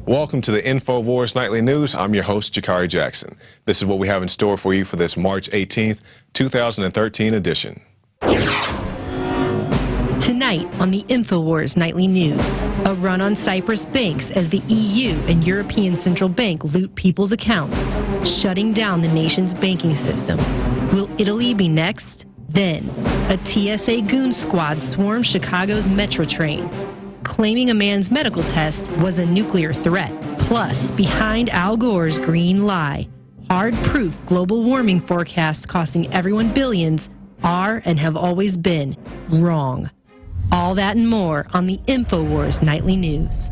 Welcome to the Infowars Nightly News. I'm your host, Jakari Jackson. This is what we have in store for you for this March 18th, 2013 edition. Tonight on the Infowars Nightly News, a run on Cyprus banks as the EU and European Central Bank loot people's accounts, shutting down the nation's banking system. Will Italy be next? Then, a TSA goon squad swarmed Chicago's Metra train, claiming a man's medical test was a nuclear threat. Plus, behind Al Gore's green lie, hard proof global warming forecasts costing everyone billions are and have always been wrong. All that and more on the Infowars Nightly News.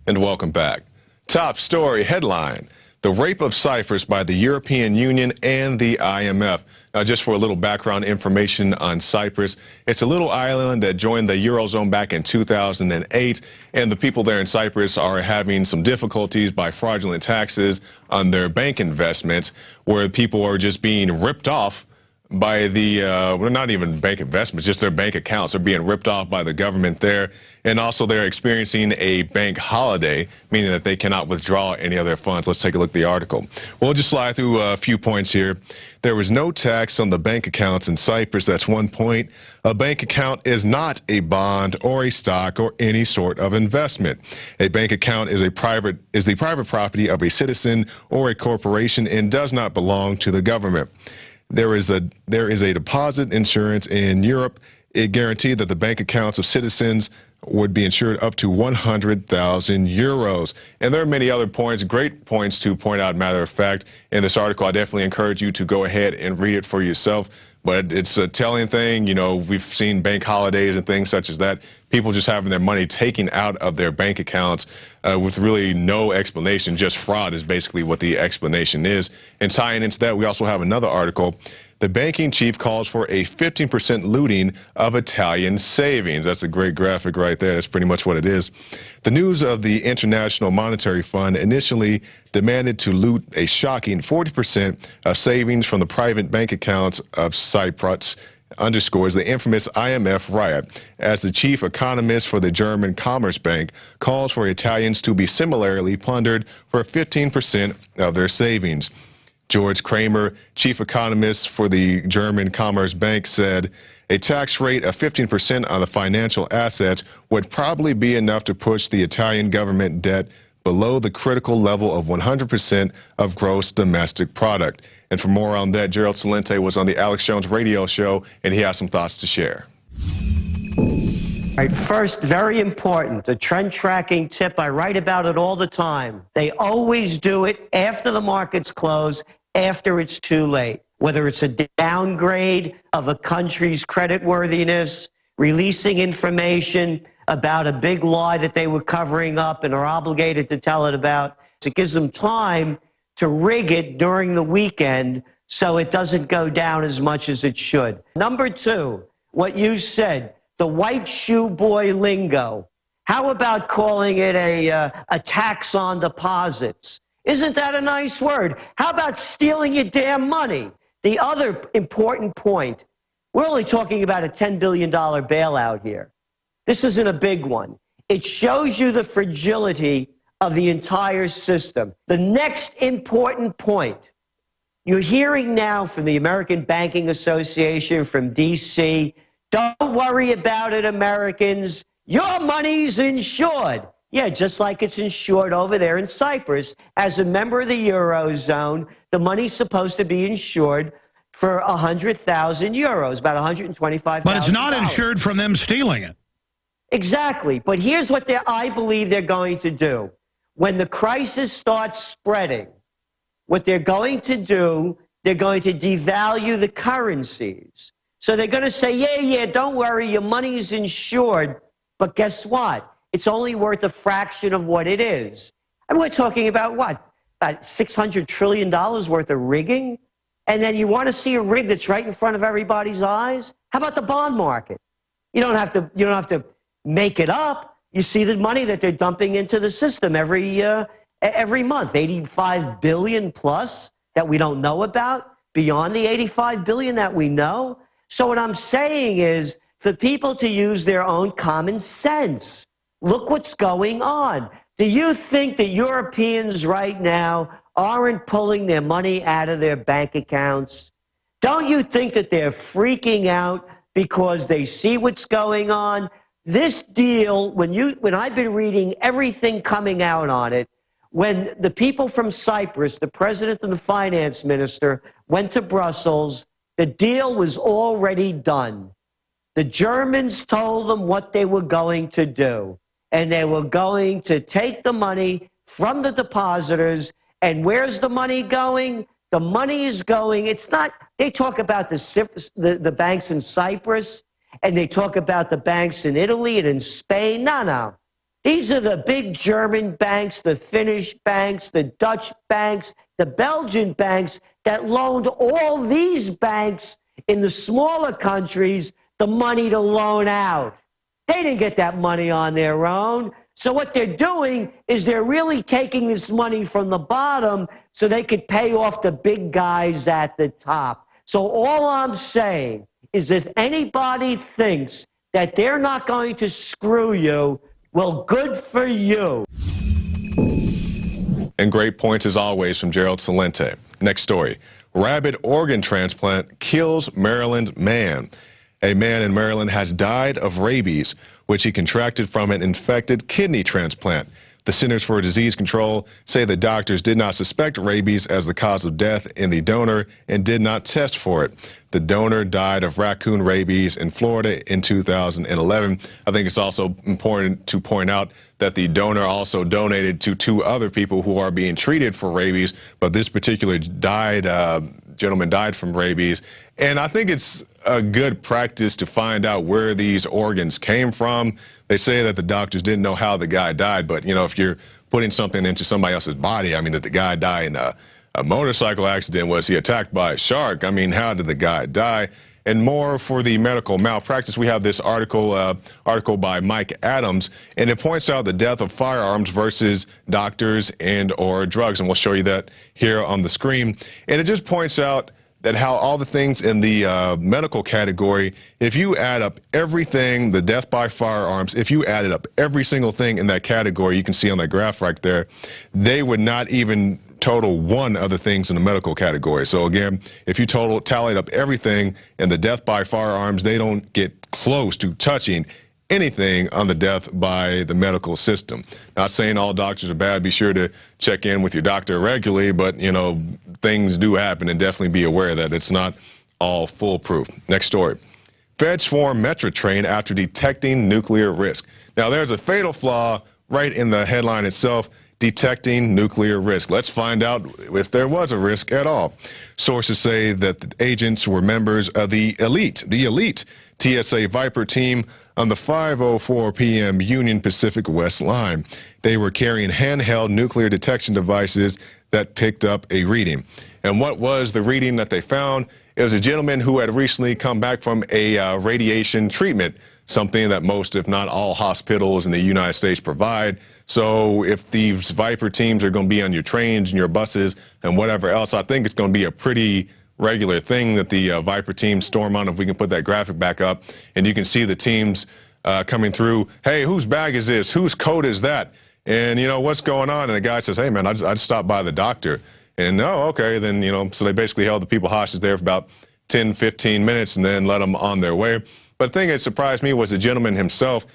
And welcome back. Top story headline: the rape of Cyprus by the European Union and the IMF. Now, just for a little background information on Cyprus, it's a little island that joined the Eurozone back in 2008, and the people there in Cyprus are having some difficulties by fraudulent taxes on their bank investments, where people are just being ripped off by the, well, not even bank investments, just their bank accounts are being ripped off by the government there. And also they're experiencing a bank holiday, meaning that they cannot withdraw any of their funds. Let's take a look at the article. We'll just slide through a few points here. There was no tax on the bank accounts in Cyprus. That's one point. A bank account is not a bond or a stock or any sort of investment. A bank account is the private property of a citizen or a corporation and does not belong to the government. There is a deposit insurance in Europe. It guaranteed that the bank accounts of citizens would be insured up to 100,000 euros. And there are many other points, great points to point out, matter of fact, in this article. I definitely encourage you to go ahead and read it for yourself. But it's a telling thing. You know, we've seen bank holidays and things such as that. People just having their money taken out of their bank accounts with really no explanation. Just fraud is basically what the explanation is. And tying into that, we also have another article. The banking chief calls for a 15% looting of Italian savings. That's a great graphic right there. That's pretty much what it is. The news of the International Monetary Fund initially demanded to loot a shocking 40% of savings from the private bank accounts of Cyprus underscores the infamous IMF riot, as the chief economist for the German Commerce Bank calls for Italians to be similarly plundered for 15% of their savings. George Kramer, chief economist for the German Commerce Bank, said a tax rate of 15% on the financial assets would probably be enough to push the Italian government debt below the critical level of 100% of gross domestic product. And for more on that, Gerald Salente was on the Alex Jones radio show, and he has some thoughts to share. All right, first, very important, a trend tracking tip. I write about it all the time. They always do it after the markets close, after it's too late. Whether it's a downgrade of a country's creditworthiness, releasing information about a big lie that they were covering up and are obligated to tell it about. It gives them time to rig it during the weekend so it doesn't go down as much as it should. Number two, what you said, the white shoe boy lingo. How about calling it a tax on deposits? Isn't that a nice word? How about stealing your damn money? The other important point, we're only talking about a $10 billion bailout here. This isn't a big one. It shows you the fragility of the entire system. The next important point, you're hearing now from the American Banking Association, from D.C., don't worry about it, Americans. Your money's insured. Yeah, just like it's insured over there in Cyprus. As a member of the Eurozone, the money's supposed to be insured for 100,000 euros, about 125,000. But it's not insured from them stealing it. Exactly. But here's what I believe they're going to do. When the crisis starts spreading, what they're going to do, they're going to devalue the currencies. So they're going to say, yeah, don't worry, your money's insured. But guess what? It's only worth a fraction of what it is. And we're talking about what? About $600 trillion worth of rigging? And then you want to see a rig that's right in front of everybody's eyes? How about the bond market? You don't have to make it up. You see the money that they're dumping into the system every month, 85 billion plus that we don't know about, beyond the 85 billion that we know. So what I'm saying is for people to use their own common sense. Look what's going on. Do you think that Europeans right now aren't pulling their money out of their bank accounts? Don't you think that they're freaking out because they see what's going on? This deal, when I've been reading everything coming out on it, when the people from Cyprus, the president and the finance minister, went to Brussels, the deal was already done. The Germans told them what they were going to do, and they were going to take the money from the depositors. And where's the money going? The money is going, it's not, they talk about the banks in Cyprus, and they talk about the banks in Italy and in Spain. No. These are the big German banks, the Finnish banks, the Dutch banks, the Belgian banks that loaned all these banks in the smaller countries the money to loan out. They didn't get that money on their own. So what they're doing is they're really taking this money from the bottom so they could pay off the big guys at the top. So all I'm saying is if anybody thinks that they're not going to screw you, well, good for you. And great points as always from Gerald Celente. Next story. Rabid organ transplant kills Maryland man. A man in Maryland has died of rabies, which he contracted from an infected kidney transplant. The Centers for Disease Control say the doctors did not suspect rabies as the cause of death in the donor and did not test for it. The donor died of raccoon rabies in Florida in 2011. I think it's also important to point out that the donor also donated to 2 other people who are being treated for rabies, but this particular gentleman died from rabies. And I think it's a good practice to find out where these organs came from. They say that the doctors didn't know how the guy died, but, you know, if you're putting something into somebody else's body, I mean, did the guy die in a motorcycle accident? Was he attacked by a shark? I mean, how did the guy die? And more for the medical malpractice, we have this article by Mike Adams, and it points out the death of firearms versus doctors and or drugs, and we'll show you that here on the screen. And it just points out that how all the things in the medical category, if you add up everything, the death by firearms, if you added up every single thing in that category, you can see on that graph right there, they would not even total one of the things in the medical category. So again, if you tallied up everything in the death by firearms, they don't get close to touching anything on the death by the medical system. Not saying all doctors are bad. Be sure to check in with your doctor regularly, but, you know, things do happen, and definitely be aware that it's not all foolproof. Next story. Feds form Metra train after detecting nuclear risk. Now, there's a fatal flaw right in the headline itself, detecting nuclear risk. Let's find out if there was a risk at all. Sources say that the agents were members of the elite TSA Viper team on the 5:04 p.m. Union Pacific West line. They were carrying handheld nuclear detection devices that picked up a reading. And what was the reading that they found? It was a gentleman who had recently come back from a radiation treatment, something that most, if not all, hospitals in the United States provide. So if these Viper teams are going to be on your trains and your buses and whatever else, I think it's going to be a pretty regular thing that the Viper teams storm on. If we can put that graphic back up, and you can see the teams coming through. Hey, whose bag is this? Whose coat is that? And, you know, what's going on? And the guy says, hey, man, I just stopped by the doctor. And, oh, okay, then, you know, so they basically held the people hostage there for about 10, 15 minutes and then let them on their way. But the thing that surprised me was the gentleman himself.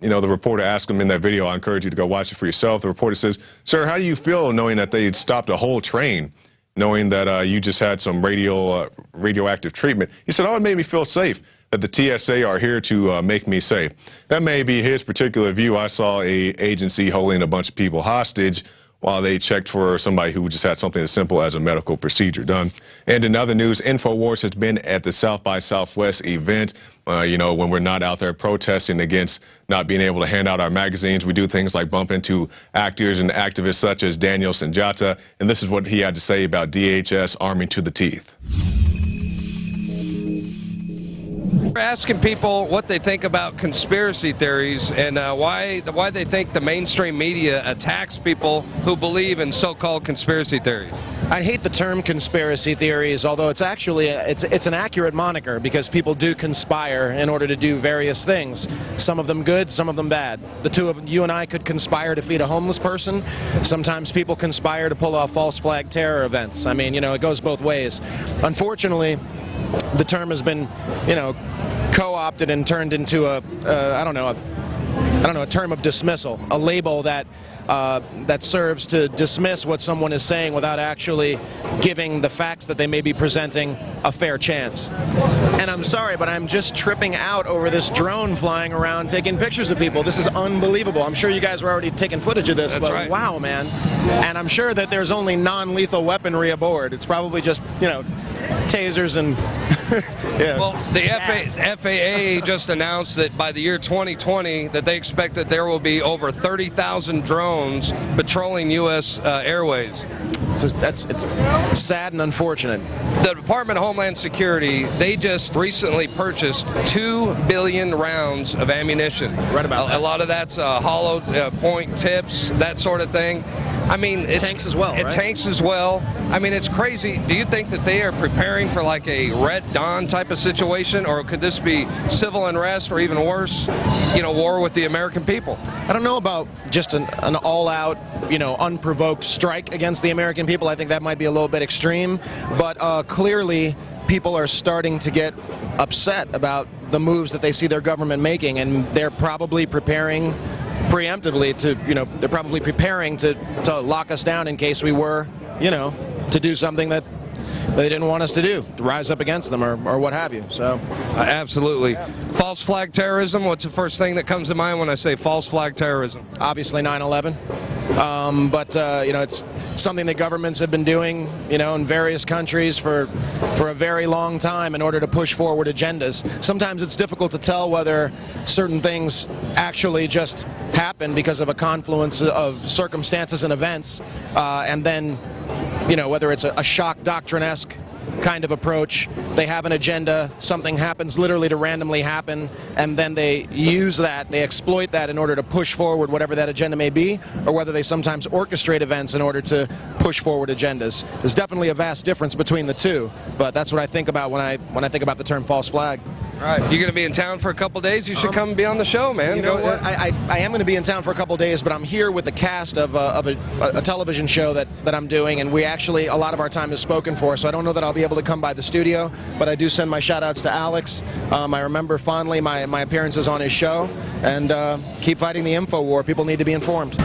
You know, the reporter asked him in that video, I encourage you to go watch it for yourself. The reporter says, sir, how do you feel knowing that they had stopped a whole train, knowing that you just had some radioactive treatment? He said, oh, it made me feel safe, that the TSA are here to make me safe. That may be his particular view. I saw a agency holding a bunch of people hostage while they checked for somebody who just had something as simple as a medical procedure done. And in other news, Infowars has been at the South by Southwest event. You know, when we're not out there protesting against not being able to hand out our magazines, we do things like bump into actors and activists such as Daniel Sanjata. And this is what he had to say about DHS arming to the teeth. We're asking people what they think about conspiracy theories and why they think the mainstream media attacks people who believe in so-called conspiracy theories. I hate the term conspiracy theories, although it's actually it's an accurate moniker because people do conspire in order to do various things. Some of them good, some of them bad. The two of you and I could conspire to feed a homeless person. Sometimes people conspire to pull off false flag terror events. I mean, you know, it goes both ways. Unfortunately, the term has been, you know, co-opted and turned into a term of dismissal, a label that that serves to dismiss what someone is saying without actually giving the facts that they may be presenting a fair chance. And I'm sorry, but I'm just tripping out over this drone flying around taking pictures of people. This is unbelievable. I'm sure you guys were already taking footage of this, That's but right. Wow, man. And I'm sure that there's only non-lethal weaponry aboard. It's probably just, you know, tasers and yeah. Well, the FAA just announced that by the year 2020 that they expect that there will be over 30,000 drones patrolling U.S. airways. It's sad and unfortunate. The Department of Homeland Security, they just recently purchased 2 billion rounds of ammunition. Right about that. A lot of that's hollow point tips, that sort of thing. I mean, it's tanks as well, right? Tanks as well. I mean, it's crazy. Do you think that they are preparing for like a Red Dawn type of situation, or could this be civil unrest, or even worse, you know, war with the American people? I don't know about just an all-out, you know, unprovoked strike against the American people. I think that might be a little bit extreme, but clearly people are starting to get upset about the moves that they see their government making, and they're probably preparing preemptively to, you know, they're probably preparing to lock us down in case we were, you know, to do something that they didn't want us to do, to rise up against them or what have you. So absolutely. Yeah. False flag terrorism, what's the first thing that comes to mind when I say false flag terrorism? Obviously 9/11. But you know, it's something that governments have been doing, you know, in various countries for a very long time in order to push forward agendas. Sometimes it's difficult to tell whether certain things actually just happen because of a confluence of circumstances and events, and then, you know, whether it's a shock doctrine-esque kind of approach. They have an agenda, something happens literally to randomly happen, and then they use that, they exploit that in order to push forward whatever that agenda may be, or whether they sometimes orchestrate events in order to push forward agendas. There's definitely a vast difference between the two, but that's what I think about when I think about the term false flag. All right, you're going to be in town for a couple days. You should come and be on the show, man. You know what? I am going to be in town for a couple days, but I'm here with the cast of a television show that I'm doing, and we actually, a lot of our time is spoken for, so I don't know that I'll be able to come by the studio, but I do send my shout-outs to Alex. I remember fondly my appearances on his show, and keep fighting the info war. People need to be informed.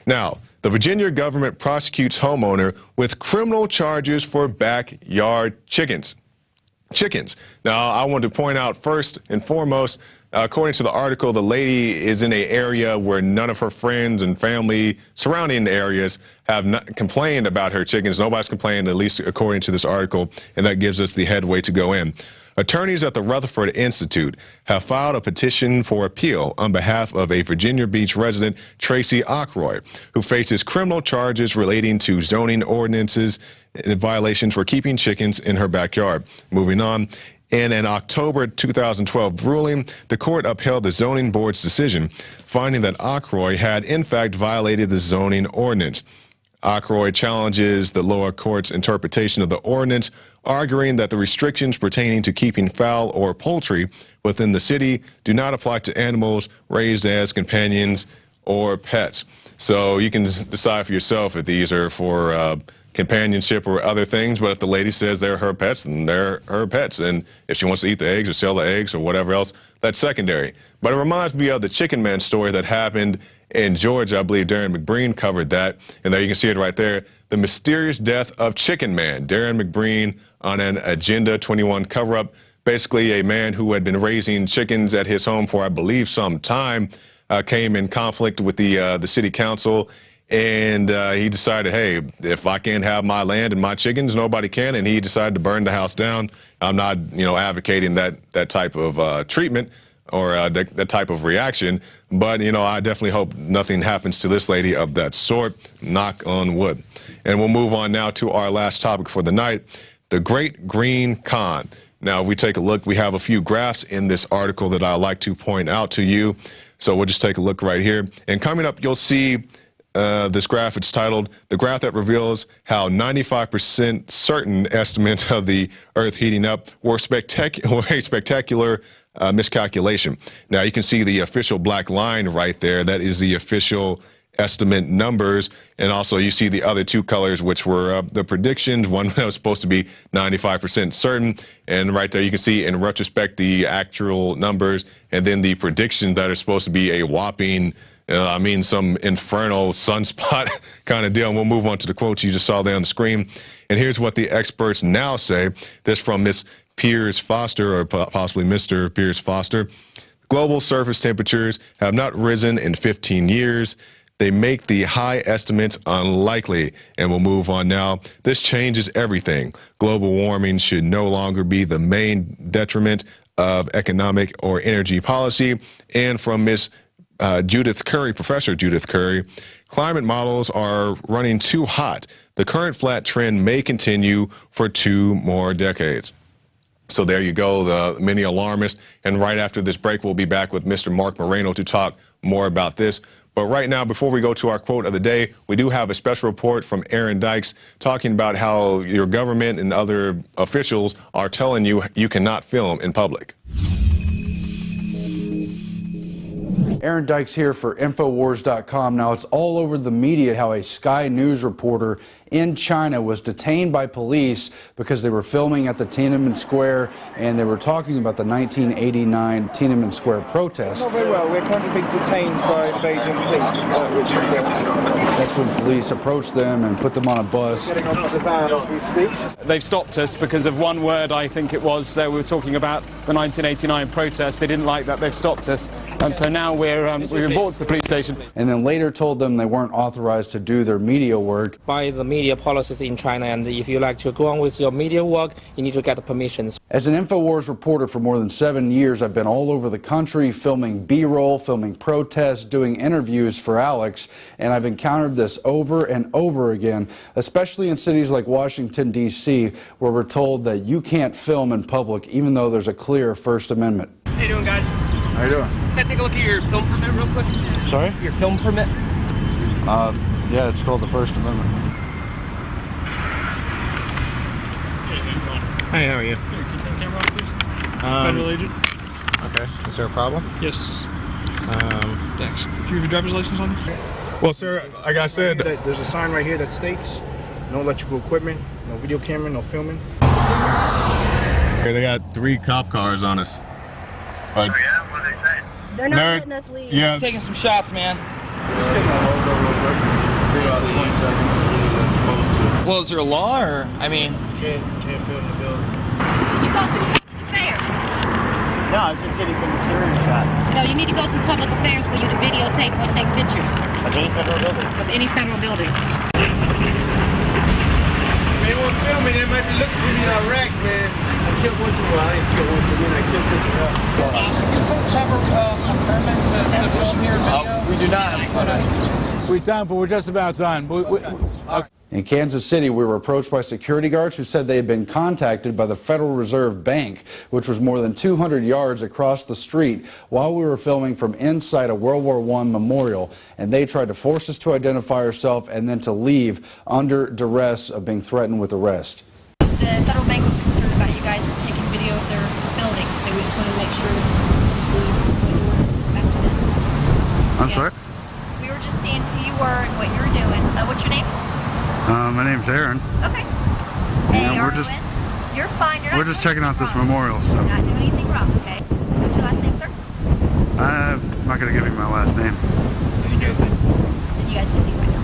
Now, the Virginia government prosecutes homeowner with criminal charges for backyard chickens. Now, I want to point out first and foremost, according to the article, the lady is in an area where none of her friends and family surrounding the areas have not complained about her chickens. Nobody's complained, at least according to this article, and that gives us the headway to go in. Attorneys at the Rutherford Institute have filed a petition for appeal on behalf of a Virginia Beach resident, Tracy Ackroyd, who faces criminal charges relating to zoning ordinances and violations for keeping chickens in her backyard. Moving on. In an October 2012 ruling, the court upheld the zoning board's decision, finding that Ackroyd had in fact violated the zoning ordinance. Ackroyd challenges the lower court's interpretation of the ordinance, arguing that the restrictions pertaining to keeping fowl or poultry within the city do not apply to animals raised as companions or pets. So you can decide for yourself if these are for companionship or other things, but if the lady says they're her pets, then they're her pets. And if she wants to eat the eggs or sell the eggs or whatever else, that's secondary. But it reminds me of the Chicken Man story that happened in Georgia. I believe Darren McBreen covered that. And there you can see it right there. The mysterious death of Chicken Man. Darren McBreen on an Agenda 21 cover-up. Basically, a man who had been raising chickens at his home for, I believe, some time, came in conflict with the city council. And he decided, hey, if I can't have my land and my chickens, nobody can. And he decided to burn the house down. I'm not, advocating that type of treatment. or that type of reaction. But, you know, I definitely hope nothing happens to this lady of that sort. Knock on wood. And we'll move on now to our last topic for the night, the Great Green Con. Now, if we take a look, we have a few graphs in this article that I'd like to point out to you. So we'll just take a look right here. And coming up, you'll see this graph. It's titled, "The Graph That Reveals How 95% Certain Estimates of the Earth Heating Up Were a Spectacular Miscalculation." Now, you can see the official black line right there. That is the official estimate numbers. And also, you see the other two colors, which were the predictions. One that was supposed to be 95% certain. And right there, you can see in retrospect the actual numbers. And then the predictions that are supposed to be a whopping some infernal sunspot kind of deal. And we'll move on to the quotes you just saw there on the screen. And here's what the experts now say. This from Miss Piers Foster, or possibly Mr. Piers Foster. "Global surface temperatures have not risen in 15 years. They make the high estimates unlikely." And we'll move on now. "This changes everything. Global warming should no longer be the main detriment of economic or energy policy." And from Miss Judith Curry, Professor Judith Curry, "Climate models are running too hot. The current flat trend may continue for 2 more decades." So there you go, the many alarmists. And right after this break, we'll be back with Mr. Marc Morano to talk more about this. But right now, before we go to our quote of the day, we do have a special report from Aaron Dykes talking about how your government and other officials are telling you you cannot film in public. Aaron Dykes here for Infowars.com. Now, it's all over the media how a Sky News reporter in China was detained by police because they were filming at the Tiananmen Square and they were talking about the 1989 Tiananmen Square protest. Not very well. We're currently being detained by the Beijing police. That's when police approached them and put them on a bus. Getting off the van as we speak. They've stopped us because of one word, I think it was. We were talking about the 1989 protest. They didn't like that. They've stopped us. And so now we're brought to the police station. And then later told them they weren't authorized to do their media work. By the media policies in China, and if you like to go on with your media work, you need to get permissions. As an Infowars reporter for more than 7 years, I've been all over the country filming B-roll, filming protests, doing interviews for Alex, and I've encountered this over and over again, especially in cities like Washington, D.C., where we're told that you can't film in public, even though there's a clear First Amendment. How you doing, guys? How you doing? Can I take a look at your film permit real quick? Sorry? Your film permit? Yeah, it's called the First Amendment. Hey, how are you? Here, can you turn the camera on, please? Federal agent. Okay. Is there a problem? Yes. Thanks. Do you have your driver's license on you? Well, sir, like I said, There's a sign right here that states no electrical equipment, no video camera, no filming. here they got 3 cop cars on us. But What are they saying? They're not letting us leave. Yeah. Taking some shots, man. Just getting a logo real quick. Be about 20 seconds. That's supposed to. Well, is there a law, or, I mean... Can't film the building. You go through affairs. No, I'm just getting some material shots. No, you need to go through public affairs for you to videotape or take pictures Of any federal building? of any federal building. They won't film me. They might be looking for me in Iraq, man. I killed one too. Well, I didn't kill one too. Then I killed this one. You folks have a permit to film here video? We do not. We're done, but we're just about done. In Kansas City, we were approached by security guards who said they had been contacted by the Federal Reserve Bank, which was more than 200 yards across the street, while we were filming from inside a World War I memorial. And they tried to force us to identify ourselves and then to leave under duress of being threatened with arrest. The federal bank was concerned about you guys taking video of their building, so we just wanted to make sure to see what you were back to them. I'm sorry? We were just seeing who you were and what you were doing. What's your name? My name's Aaron. Okay. You're fine. You're not doing checking out this memorial. So. You're not doing anything wrong, okay? What's your last name, sir? I'm not going to give you my last name. Then you guys can leave right now.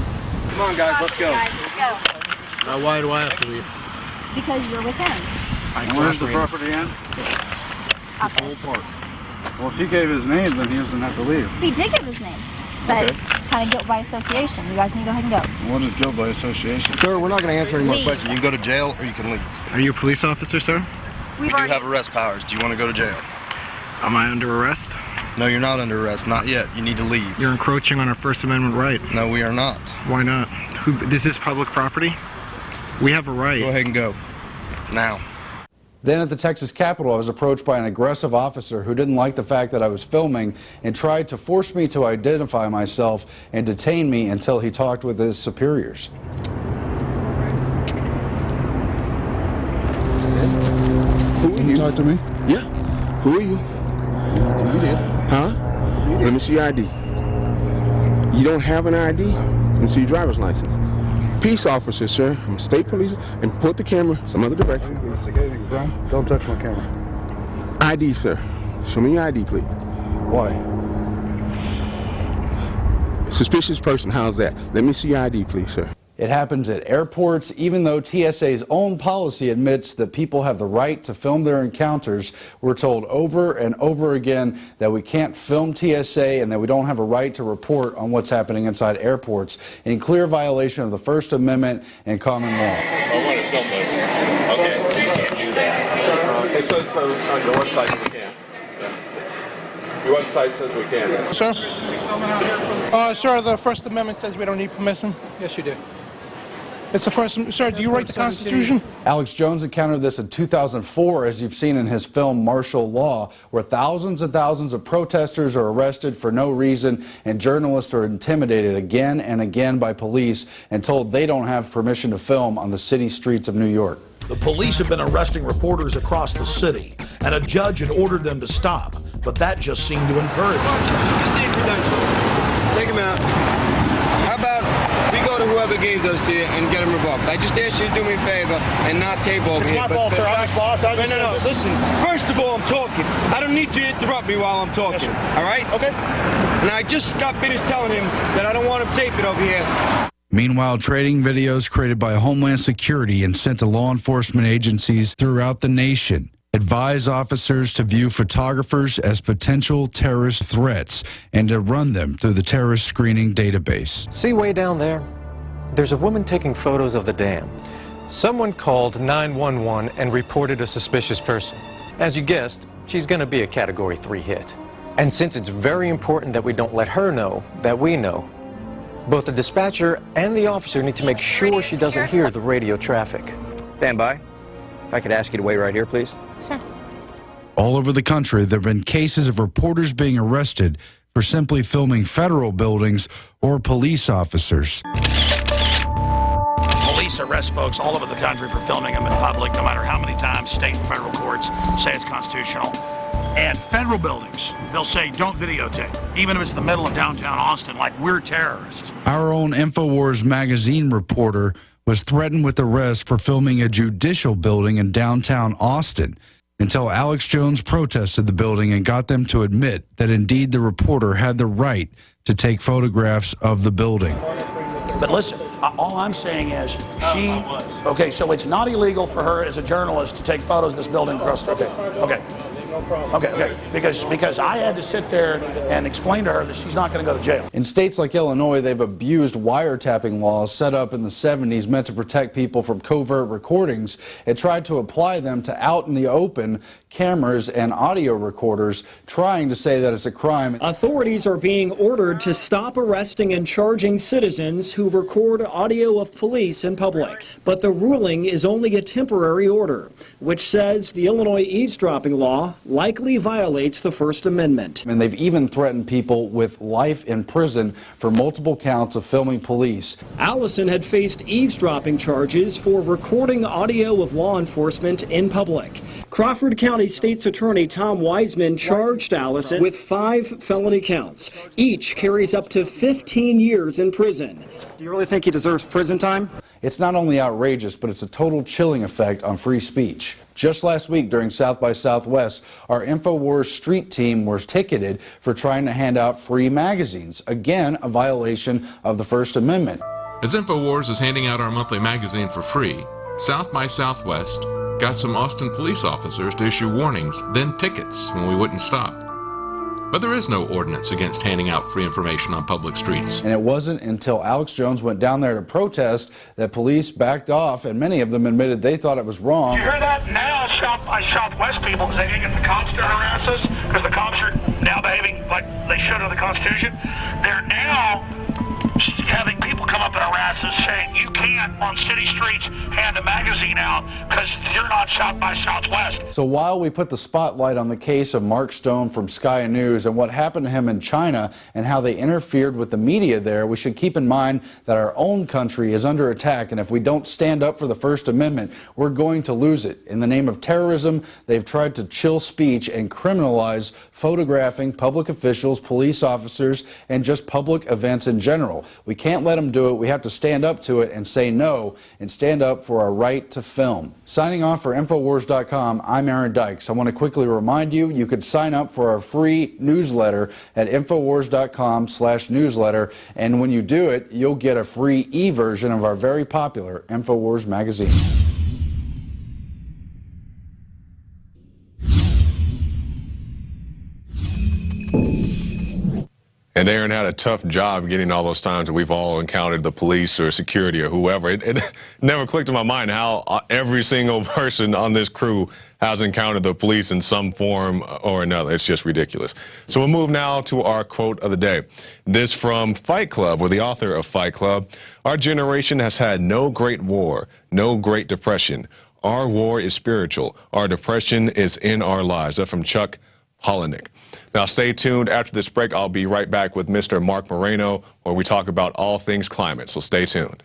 Come on, guys. Let's go. Guys, let's go. Now, why do I have to leave? Because you're with them. Where's the property end? Okay. Well, if he gave his name, then he doesn't have to leave. He did give his name, but it's kind of guilt by association. You guys need to go ahead and go. What is guilt by association? Sir, we're not going to answer any more Leave. questions. You can go to jail or you can leave. Are you a police officer, sir? We've We do have arrest powers. Do you want to go to jail? Am I under arrest? No, you're not under arrest. Not yet. You need to leave. You're encroaching on our First Amendment right. No, we are not. Why not? This is public property? We have a right. Go ahead and go. Now. Then at the Texas Capitol, I was approached by an aggressive officer who didn't like the fact that I was filming and tried to force me to identify myself and detain me until he talked with his superiors. Who are you? Talk to me? Yeah. Who are you? Huh? Let me see your ID. You don't have an ID? Let me see your driver's license. Peace officer, sir. I'm a state police, and put the camera some other direction. Don't touch my camera. ID, sir. Show me your ID, please. Why? Suspicious person, how's that? Let me see your ID, please, sir. It happens at airports, even though TSA's own policy admits that people have the right to film their encounters. We're told over and over again that we can't film TSA and that we don't have a right to report on what's happening inside airports, in clear violation of the First Amendment and common law. I want to film this. Okay, you can't do that. It says on your website we can. Your website says we can. Sir? Sir, the First Amendment says we don't need permission. Yes, you do. It's the first. Sir, do you write the Constitution? Alex Jones encountered this in 2004, as you've seen in his film Martial Law, where thousands and thousands of protesters are arrested for no reason, and journalists are intimidated again and again by police and told they don't have permission to film on the city streets of New York. The police have been arresting reporters across the city, and a judge had ordered them to stop, but that just seemed to encourage them. Take him out. How about we go to whoever gave those to you and get them revoked? I just asked you to do me a favor and not tape over here. It's my fault, sir. I'm his boss. No. Listen, first of all, I'm talking. I don't need you to interrupt me while I'm talking. All right? Okay. And I just got finished telling him that I don't want him taping over here. Meanwhile, trading videos created by Homeland Security and sent to law enforcement agencies throughout the nation advise officers to view photographers as potential terrorist threats and to run them through the terrorist screening database. See way down there? There's a woman taking photos of the dam. Someone called 911 and reported a suspicious person. As you guessed, she's going to be a Category 3 hit. And since it's very important that we don't let her know that we know, both the dispatcher and the officer need to make sure she doesn't hear the radio traffic. Stand by. If I could ask you to wait right here, please. Sure. All over the country, there have been cases of reporters being arrested for simply filming federal buildings or police officers. Police arrest folks all over the country for filming them in public, no matter how many times state and federal courts say it's constitutional. And federal buildings, they'll say don't videotape, even if it's the middle of downtown Austin, like we're terrorists. Our own Infowars magazine reporter was threatened with arrest for filming a judicial building in downtown Austin until Alex Jones protested the building and got them to admit that indeed the reporter had the right to take photographs of the building. But listen, all I'm saying is okay, so it's not illegal for her as a journalist to take photos of this building across. Okay. Because I had to sit there and explain to her that she's not going to go to jail. In states like Illinois, they've abused wiretapping laws set up in the 70s meant to protect people from covert recordings and tried to apply them to out in the open cameras and audio recorders, trying to say that it's a crime. Authorities are being ordered to stop arresting and charging citizens who record audio of police in public. But the ruling is only a temporary order, which says the Illinois eavesdropping law likely violates the First Amendment. And they've even threatened people with life in prison for multiple counts of filming police. Allison had faced eavesdropping charges for recording audio of law enforcement in public. Crawford County State's Attorney Tom Wiseman charged Allison with 5 felony counts. Each carries up to 15 years in prison. Do you really think he deserves prison time? It's not only outrageous, but it's a total chilling effect on free speech. Just last week during South by Southwest, our Infowars street team was ticketed for trying to hand out free magazines. Again, a violation of the First Amendment. As Infowars is handing out our monthly magazine for free, South by Southwest got some Austin police officers to issue warnings, then tickets when we wouldn't stop. But there is no ordinance against handing out free information on public streets. And it wasn't until Alex Jones went down there to protest that police backed off, and many of them admitted they thought it was wrong. Did you hear that? Now South by Southwest people, because they didn't get the cops to harass us, because the cops are now behaving like they should under the Constitution, they're now having people come up and harass us saying you can't on city streets hand a magazine out because you're not South by Southwest. So while we put the spotlight on the case of Mark Stone from Sky News and what happened to him in China and how they interfered with the media there, we should keep in mind that our own country is under attack, and if we don't stand up for the First Amendment, we're going to lose it. In the name of terrorism, they've tried to chill speech and criminalize photographing public officials, police officers, and just public events in general. We can't let them do it. We have to stand up to it and say no and stand up for our right to film. Signing off for Infowars.com, I'm Aaron Dykes. I want to quickly remind you, you could sign up for our free newsletter at Infowars.com/newsletter, and when you do it, you'll get a free e-version of our very popular Infowars magazine. And Aaron had a tough job getting all those times that we've all encountered the police or security or whoever. It never clicked in my mind how every single person on this crew has encountered the police in some form or another. It's just ridiculous. So we'll move now to our quote of the day. This from Fight Club, or the author of Fight Club. Our generation has had no great war, no great depression. Our war is spiritual. Our depression is in our lives. That's from Chuck Palahniuk. Now, stay tuned. After this break, I'll be right back with Mr. Marc Morano, where we talk about all things climate. So stay tuned.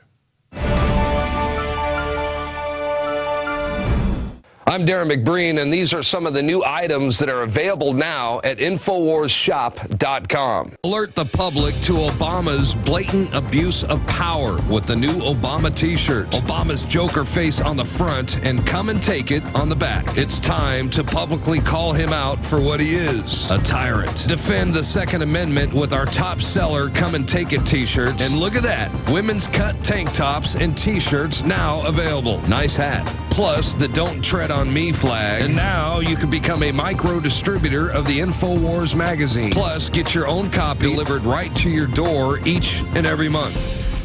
I'm Darren McBreen, and these are some of the new items that are available now at InfoWarsShop.com. Alert the public to Obama's blatant abuse of power with the new Obama t-shirt. Obama's Joker face on the front and come and take it on the back. It's time to publicly call him out for what he is, a tyrant. Defend the Second Amendment with our top seller Come and Take It t-shirts. And look at that, women's cut tank tops and t-shirts now available. Nice hat. Plus the Don't Tread on Me flag. And now you can become a micro distributor of the Infowars magazine. Plus, get your own copy delivered right to your door each and every month.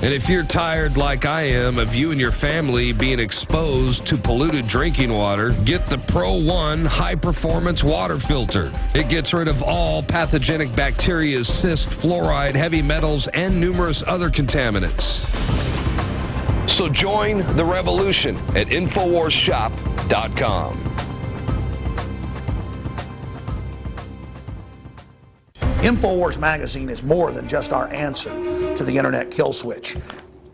And if you're tired like I am of you and your family being exposed to polluted drinking water, get the Pro One High Performance Water Filter. It gets rid of all pathogenic bacteria, cyst, fluoride, heavy metals, and numerous other contaminants. So join the revolution at InfoWarsShop.com. Infowars magazine is more than just our answer to the internet kill switch.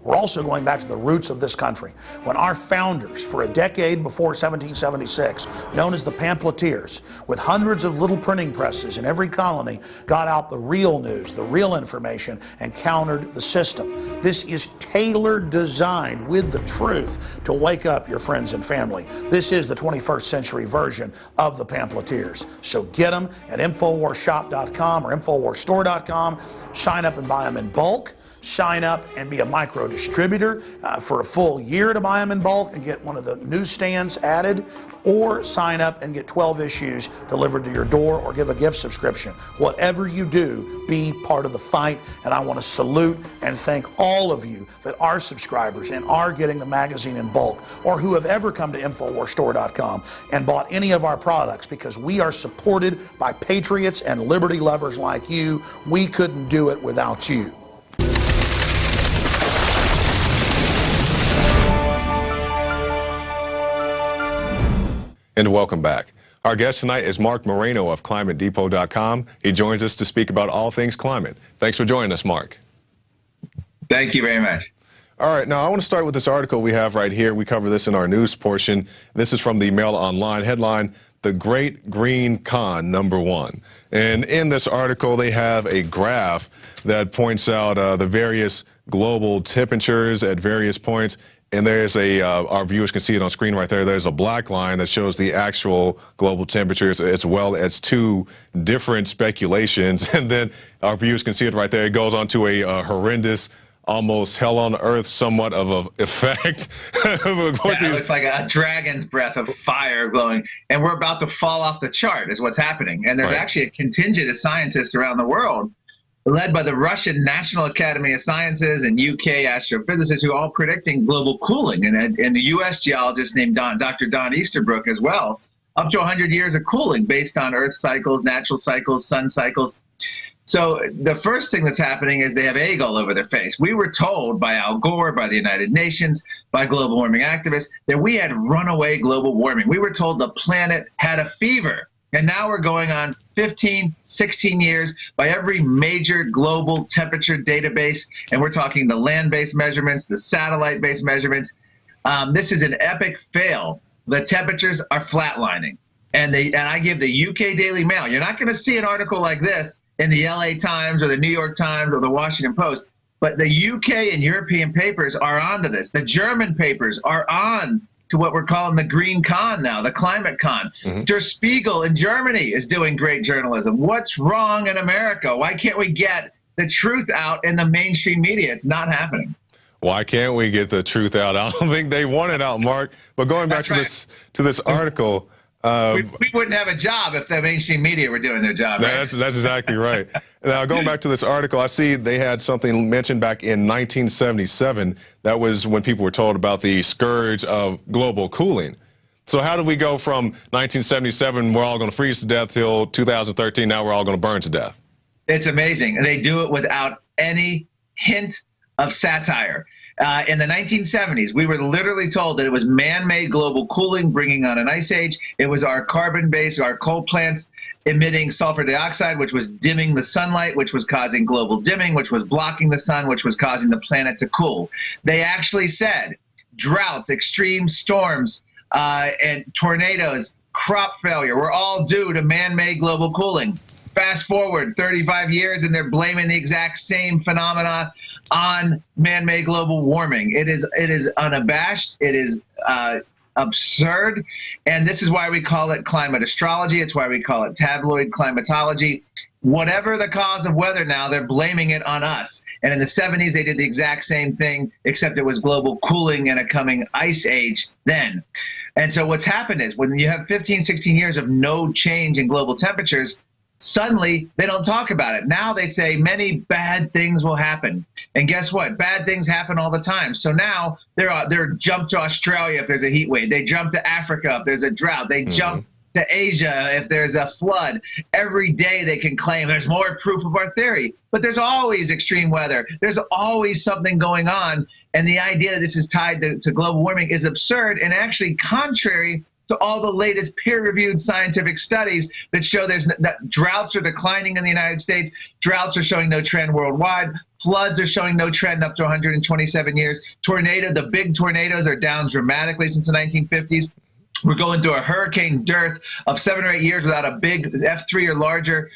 We're also going back to the roots of this country, when our founders, for a decade before 1776, known as the pamphleteers, with hundreds of little printing presses in every colony, got out the real news, the real information, and countered the system. This is tailored, designed with the truth to wake up your friends and family. This is the 21st century version of the pamphleteers. So get them at InfoWarsShop.com or InfoWarsStore.com. Sign up and buy them in bulk. Sign up and be a micro distributor for a full year to buy them in bulk and get one of the newsstands added, or sign up and get 12 issues delivered to your door, or give a gift subscription. Whatever you do, be part of the fight. And I want to salute and thank all of you that are subscribers and are getting the magazine in bulk, or who have ever come to InfoWarsStore.com and bought any of our products, because we are supported by patriots and liberty lovers like you. We couldn't do it without you. And welcome back. Our guest tonight is Marc Morano of ClimateDepot.com. He joins us to speak about all things climate. Thanks for joining us, Marc. Thank you very much. All right, now I want to start with this article we have right here. We cover this in our news portion. This is from the Mail Online. Headline, The Great Green Con #1. And in this article, they have a graph that points out the various global temperatures at various points. And there's our viewers can see it on screen right there. There's a black line that shows the actual global temperatures, as well as two different speculations. And then our viewers can see it right there. It goes on to a horrendous almost hell on earth somewhat of an effect. It looks like a dragon's breath of fire glowing, and we're about to fall off the chart is what's happening. And there's actually a contingent of scientists around the world led by the Russian National Academy of Sciences and UK astrophysicists who are all predicting global cooling, and the US geologist named Dr. Don Easterbrook as well, up to 100 years of cooling based on Earth cycles, natural cycles, sun cycles. So the first thing that's happening is they have egg all over their face. We were told by Al Gore, by the United Nations, by global warming activists, that we had runaway global warming. We were told the planet had a fever. And now we're going on 15, 16 years by every major global temperature database. And we're talking the land-based measurements, the satellite-based measurements. This is an epic fail. The temperatures are flatlining. And I give the UK Daily Mail. You're not going to see an article like this in the LA Times or the New York Times or the Washington Post. But the UK and European papers are onto this. The German papers are on to what we're calling the green con now, the climate con. Der Spiegel in Germany is doing great journalism. What's wrong in America? Why can't we get the truth out in the mainstream media? It's not happening. Why can't we get the truth out? I don't think they want it out, Mark. But going back to this article, we wouldn't have a job if the mainstream media were doing their job. Right? That's exactly right. Now, going back to this article, I see they had something mentioned back in 1977. That was when people were told about the scourge of global cooling. So how did we go from 1977, we're all going to freeze to death, till 2013, now we're all going to burn to death? It's amazing. And they do it without any hint of satire. In the 1970s, we were literally told that it was man-made global cooling bringing on an ice age. It was our carbon-based, our coal plants emitting sulfur dioxide, which was dimming the sunlight, which was causing global dimming, which was blocking the sun, which was causing the planet to cool. They actually said droughts, extreme storms, and tornadoes, crop failure were all due to man-made global cooling. Fast forward 35 years, and they're blaming the exact same phenomena on man-made global warming. It is unabashed. It is absurd. And this is why we call it climate astrology. It's why we call it tabloid climatology. Whatever the cause of weather now, they're blaming it on us. And in the 70s, they did the exact same thing, except it was global cooling and a coming ice age then. And so what's happened is when you have 15, 16 years of no change in global temperatures, suddenly they don't talk about it. Now they say many bad things will happen. And guess what? Bad things happen all the time. So now they're jump to Australia if there's a heat wave. They jump to Africa if there's a drought. They jump to Asia if there's a flood. Every day they can claim there's more proof of our theory. But there's always extreme weather. There's always something going on. And the idea that this is tied to global warming is absurd and actually contrary to all the latest peer-reviewed scientific studies that show that droughts are declining in the United States. Droughts are showing no trend worldwide. Floods are showing no trend up to 127 years. The big tornadoes are down dramatically since the 1950s. We're going through a hurricane dearth of 7 or 8 years without a big F3 or larger,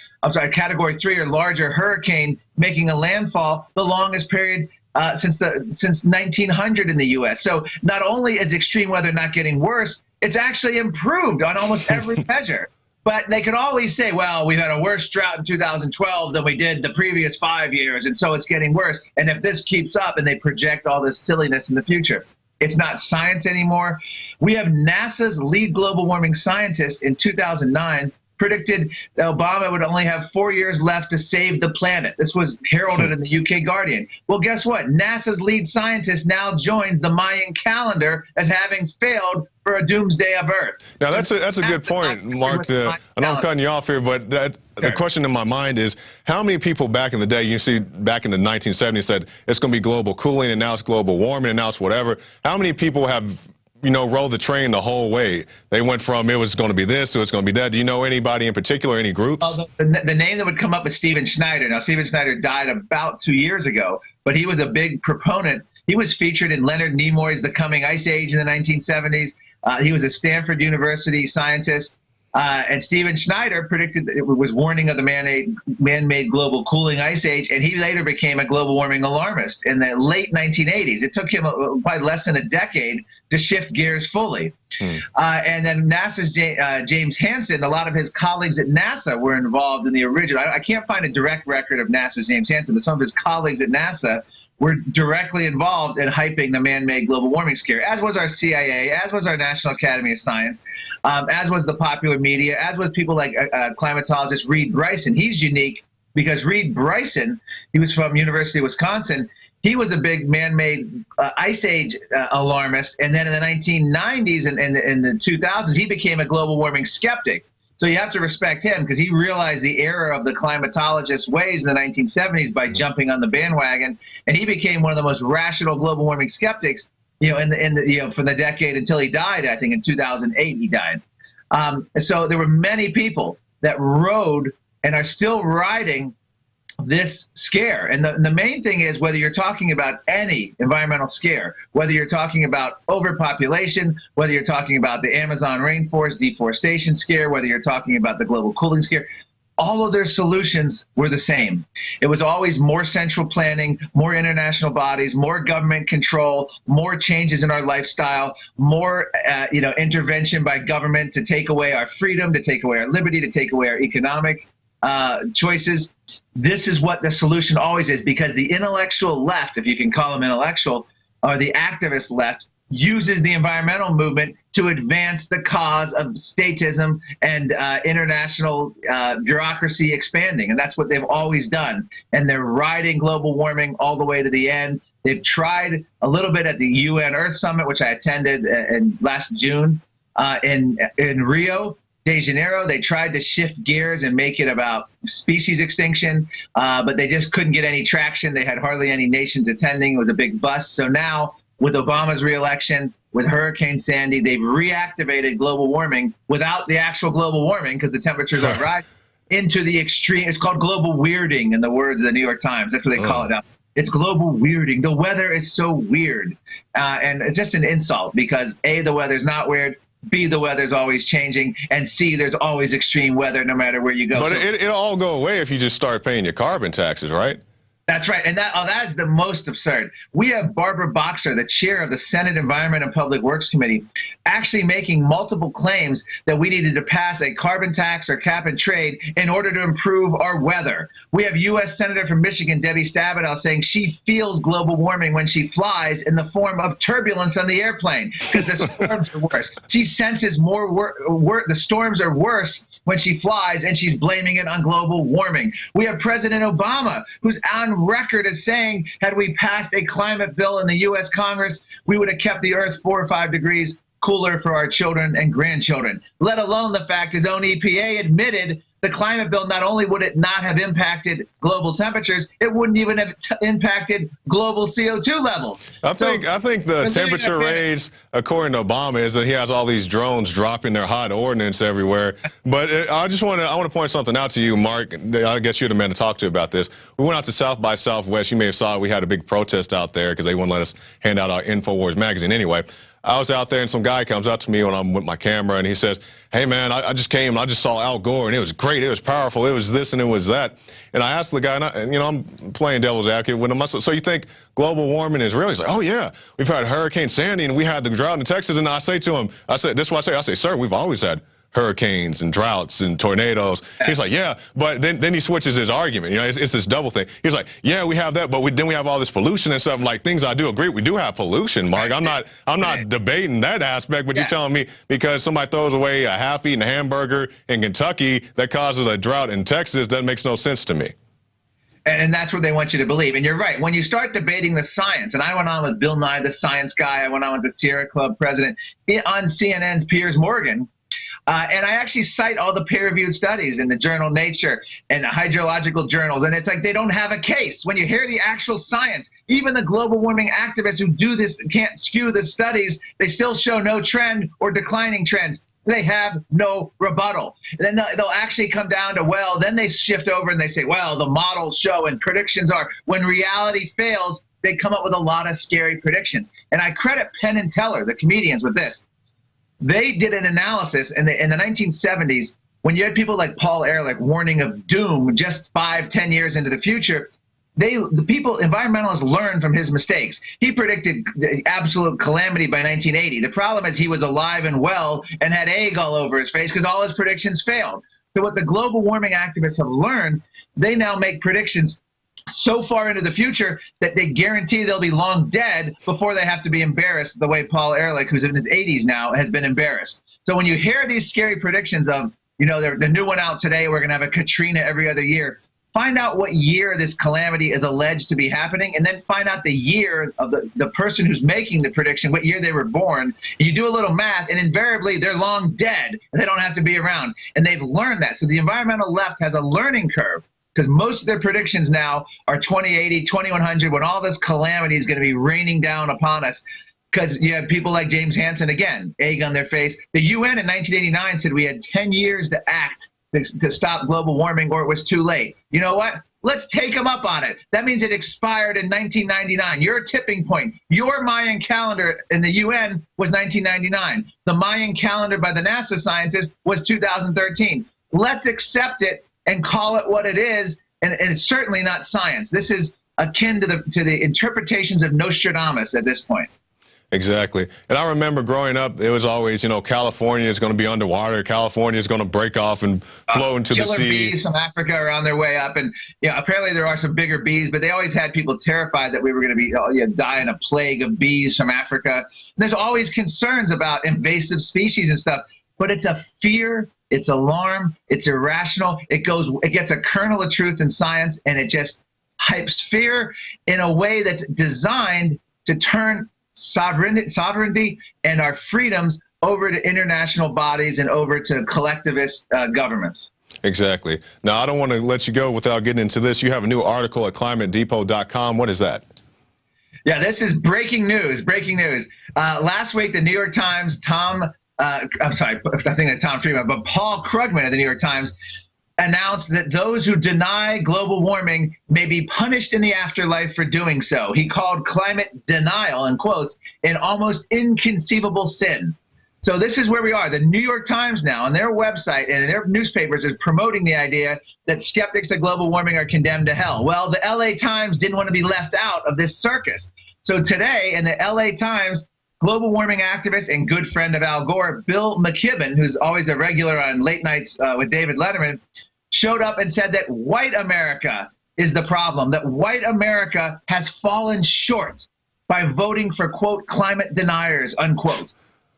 Category 3 or larger hurricane making a landfall, the longest period since 1900 in the U.S. So not only is extreme weather not getting worse, it's actually improved on almost every measure. But they can always say, well, we've had a worse drought in 2012 than we did the previous 5 years, and so it's getting worse. And if this keeps up, and they project all this silliness in the future, it's not science anymore. We have NASA's lead global warming scientist in 2009 predicted that Obama would only have 4 years left to save the planet. This was heralded in the UK Guardian. Well, guess what? NASA's lead scientist now joins the Mayan calendar as having failed for a doomsday of Earth. Now, that's a good point, Mark. I know I'm cutting you off here, but the question in my mind is, how many people back in the day, you see back in the 1970s, said it's going to be global cooling, and now it's global warming, and now it's whatever. How many people have rolled the train the whole way? They went from it was going to be this to it's going to be that. Do you know anybody in particular, any groups? The name that would come up was Stephen Schneider. Now, Stephen Schneider died about 2 years ago, but he was a big proponent. He was featured in Leonard Nimoy's The Coming Ice Age in the 1970s. He was a Stanford University scientist. And Stephen Schneider predicted that it was warning of the man-made global cooling ice age, and he later became a global warming alarmist in the late 1980s. It took him probably less than a decade to shift gears fully. And then NASA's James Hansen, a lot of his colleagues at NASA were involved in the original. I can't find a direct record of NASA's James Hansen, but some of his colleagues at NASA were directly involved in hyping the man-made global warming scare, as was our CIA, as was our National Academy of Science, as was the popular media, as was people like climatologist Reed Bryson. He's unique because Reed Bryson, he was from University of Wisconsin. He was a big man-made ice age alarmist, and then in the 1990s and in the 2000s, he became a global warming skeptic. So you have to respect him because he realized the error of the climatologist ways in the 1970s by jumping on the bandwagon, and he became one of the most rational global warming skeptics, you know, from the decade until he died. I think in 2008 he died. So there were many people that rode and are still riding this scare. And the main thing is, whether you're talking about any environmental scare, whether you're talking about overpopulation, whether you're talking about the Amazon rainforest deforestation scare, whether you're talking about the global cooling scare, all of their solutions were the same. It was always more central planning, more international bodies, more government control, more changes in our lifestyle, more intervention by government to take away our freedom, to take away our liberty, to take away our economic choices. This is what the solution always is, because the intellectual left, if you can call them intellectual, or the activist left, uses the environmental movement to advance the cause of statism and international bureaucracy expanding. And that's what they've always done. And they're riding global warming all the way to the end. They've tried a little bit at the UN Earth Summit, which I attended in last June in Rio de Janeiro. They tried to shift gears and make it about species extinction, but they just couldn't get any traction. They had hardly any nations attending. It was a big bust. So now, with Obama's reelection, with Hurricane Sandy, they've reactivated global warming without the actual global warming, because the temperatures are rising, into the extreme. It's called global weirding, in the words of the New York Times. That's what they call it now. It's global weirding. The weather is so weird. And it's just an insult, because A, the weather's not weird, B, the weather's always changing, and C, there's always extreme weather no matter where you go. But it'll all go away if you just start paying your carbon taxes, right? That's right. And that's the most absurd. We have Barbara Boxer, the chair of the Senate Environment and Public Works Committee, actually making multiple claims that we needed to pass a carbon tax or cap and trade in order to improve our weather. We have U.S. Senator from Michigan, Debbie Stabenow, saying she feels global warming when she flies in the form of turbulence on the airplane, because the storms are worse. She senses the storms are worse when she flies, and she's blaming it on global warming. We have President Obama, who's on record as saying, had we passed a climate bill in the U.S. Congress, we would have kept the Earth 4 or 5 degrees cooler for our children and grandchildren, let alone the fact his own EPA admitted the climate bill, not only would it not have impacted global temperatures, it wouldn't even have impacted global CO2 levels. I think the temperature raise, according to Obama, is that he has all these drones dropping their hot ordnance everywhere. But I want to point something out to you, Mark. I guess you're the man to talk to about this. We went out to South by Southwest. You may have saw we had a big protest out there because they wouldn't let us hand out our Infowars magazine anyway. I was out there, and some guy comes up to me when I'm with my camera, and he says, "Hey, man, I just came, and I just saw Al Gore, and it was great. It was powerful. It was this, and it was that." And I asked the guy, and I'm playing devil's advocate with him. So you think global warming is real? He's like, "Oh, yeah. We've had Hurricane Sandy, and we had the drought in Texas." And I say to him, this is what I say, "Sir, we've always had hurricanes and droughts and tornadoes." He's like, "Yeah," but then he switches his argument. You know, it's this double thing. He's like, "Yeah, we have that, but then we have all this pollution and stuff." Like, things I do agree, we do have pollution, Mark. I'm not debating that aspect, but you're telling me because somebody throws away a half-eaten hamburger in Kentucky that causes a drought in Texas, that makes no sense to me. And that's what they want you to believe. And you're right. When you start debating the science, and I went on with Bill Nye, the science guy, I went on with the Sierra Club president, on CNN's Piers Morgan, and I actually cite all the peer-reviewed studies in the journal Nature and the hydrological journals, and it's like they don't have a case. When you hear the actual science, even the global warming activists who do this can't skew the studies, they still show no trend or declining trends. They have no rebuttal. And then they'll actually come down to, well, then they shift over and they say, well, the models show and predictions are. When reality fails, they come up with a lot of scary predictions. And I credit Penn and Teller, the comedians, with this. They did an analysis in the 1970s when you had people like Paul Ehrlich warning of doom just 5-10 years into the future. Environmentalists learned from his mistakes. He predicted the absolute calamity by 1980. The problem is he was alive and well and had egg all over his face because all his predictions failed. So what the global warming activists have learned, they now make predictions so far into the future that they guarantee they'll be long dead before they have to be embarrassed the way Paul Ehrlich, who's in his 80s now, has been embarrassed. So when you hear these scary predictions of, the new one out today, we're going to have a Katrina every other year, find out what year this calamity is alleged to be happening, and then find out the year of the person who's making the prediction, what year they were born. And you do a little math, and invariably they're long dead, and they don't have to be around. And they've learned that. So the environmental left has a learning curve, because most of their predictions now are 2080, 2100, when all this calamity is going to be raining down upon us. Because you have people like James Hansen, again, egg on their face. The UN in 1989 said we had 10 years to act to stop global warming, or it was too late. You know what? Let's take them up on it. That means it expired in 1999. Your tipping point, your Mayan calendar in the UN was 1999. The Mayan calendar by the NASA scientists was 2013. Let's accept it and call it what it is, and it's certainly not science. This is akin to the interpretations of Nostradamus at this point. Exactly. And I remember growing up, it was always, California is going to be underwater. California is going to break off and flow into the sea. Killer bees from Africa are on their way up. And apparently there are some bigger bees, but they always had people terrified that we were going to be die in a plague of bees from Africa. And there's always concerns about invasive species and stuff, but it's a fear. It's alarm. It's irrational. It gets a kernel of truth in science, and it just hypes fear in a way that's designed to turn sovereignty and our freedoms over to international bodies and over to collectivist governments. Exactly. Now, I don't want to let you go without getting into this. You have a new article at climatedepot.com. What is that? Yeah, this is breaking news. Breaking news. Last week, the New York Times, I'm sorry, I think it's Tom Friedman, but Paul Krugman of the New York Times announced that those who deny global warming may be punished in the afterlife for doing so. He called climate denial, in quotes, an almost inconceivable sin. So this is where we are. The New York Times now on their website and in their newspapers is promoting the idea that skeptics of global warming are condemned to hell. Well, the LA Times didn't want to be left out of this circus. So today in the LA Times, global warming activist and good friend of Al Gore, Bill McKibben, who's always a regular on late nights with David Letterman, showed up and said that white America is the problem, that white America has fallen short by voting for, quote, climate deniers, unquote.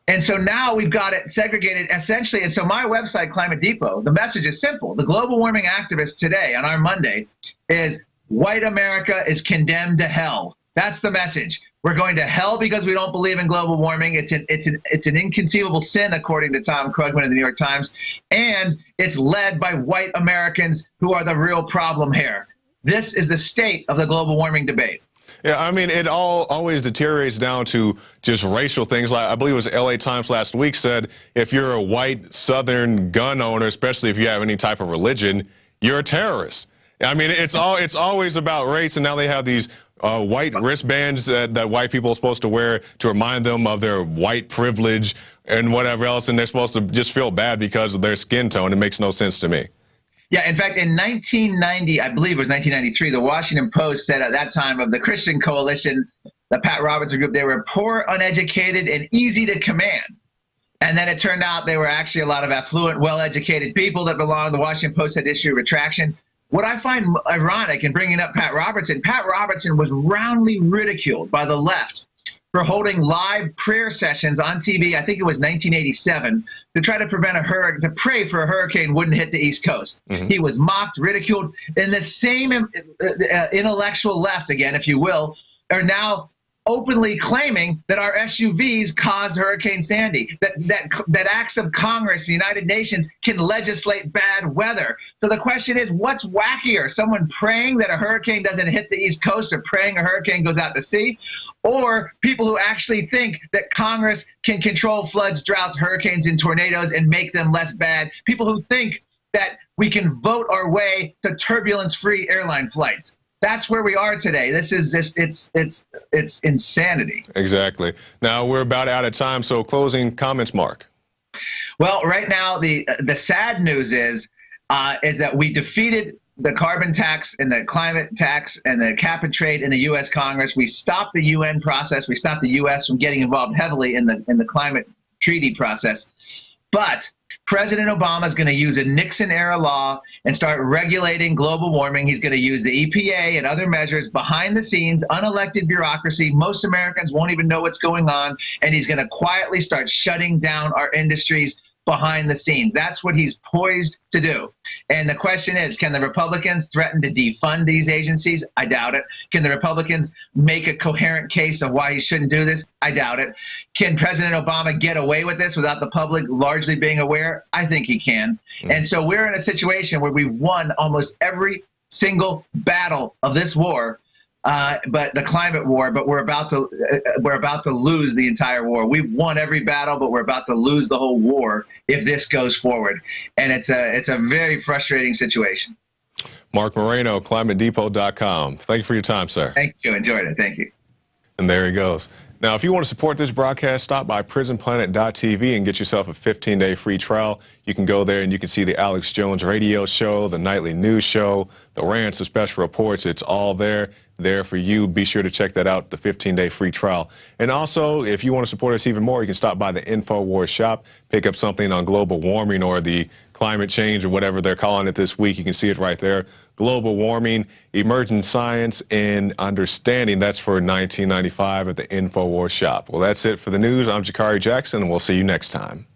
And so now we've got it segregated essentially. And so my website, Climate Depot, the message is simple. The global warming activist today on our Monday is white America is condemned to hell. That's the message. We're going to hell because we don't believe in global warming. It's an inconceivable sin, according to Tom Krugman of the New York Times, and it's led by white Americans who are the real problem here. This is the state of the global warming debate. Yeah, I mean, it always deteriorates down to just racial things. Like I believe it was LA Times last week said, if you're a white Southern gun owner, especially if you have any type of religion, you're a terrorist. I mean, it's always about race, and now they have these white wristbands that white people are supposed to wear to remind them of their white privilege and whatever else, and they're supposed to just feel bad because of their skin tone. It makes no sense to me. Yeah, in fact, in 1990, I believe it was 1993, the Washington Post said at that time of the Christian Coalition, the Pat Robertson group, they were poor, uneducated, and easy to command. And then it turned out they were actually a lot of affluent, well-educated people that belonged. The Washington Post had issued a retraction. What I find ironic in bringing up Pat Robertson was roundly ridiculed by the left for holding live prayer sessions on TV, I think it was 1987, to try to prevent to pray for a hurricane wouldn't hit the East Coast. Mm-hmm. He was mocked, ridiculed, and the same intellectual left, again, if you will, are now openly claiming that our SUVs caused Hurricane Sandy, that acts of Congress, the United Nations, can legislate bad weather. So the question is, what's wackier? Someone praying that a hurricane doesn't hit the East Coast or praying a hurricane goes out to sea? Or people who actually think that Congress can control floods, droughts, hurricanes, and tornadoes and make them less bad? People who think that we can vote our way to turbulence-free airline flights. That's where we are today. This is just, it's insanity. Exactly. Now we're about out of time, so closing comments, Mark. Well, right now the sad news is that we defeated the carbon tax and the climate tax and the cap and trade in the U.S. Congress. We stopped the UN process. We stopped the U.S. from getting involved heavily in the climate treaty process. But President Obama is going to use a Nixon-era law and start regulating global warming. He's going to use the EPA and other measures behind the scenes, unelected bureaucracy. Most Americans won't even know what's going on, and he's going to quietly start shutting down our industries behind the scenes. That's what he's poised to do. And the question is, can the Republicans threaten to defund these agencies? I doubt it. Can the Republicans make a coherent case of why he shouldn't do this? I doubt it. Can President Obama get away with this without the public largely being aware? I think he can. And so we're in a situation where we've won almost every single battle of this war, but the climate war, but we're about to lose the entire war. We've won every battle, but we're about to lose the whole war if this goes forward. And it's a very frustrating situation. Marc Morano, ClimateDepot.com. Thank you for your time, sir. Thank you. Enjoyed it. Thank you. And there he goes. Now, if you want to support this broadcast, stop by prisonplanet.tv and get yourself a 15-day free trial. You can go there and you can see the Alex Jones radio show, the nightly news show, the rants, the special reports. It's all there for you. Be sure to check that out, the 15-day free trial. And also, if you want to support us even more, you can stop by the Infowars shop, pick up something on global warming or the climate change or whatever they're calling it this week. You can see it right there. Global warming, emerging science, and understanding. That's for $19.95 at the Infowars shop. Well, that's it for the news. I'm Jakari Jackson, and we'll see you next time.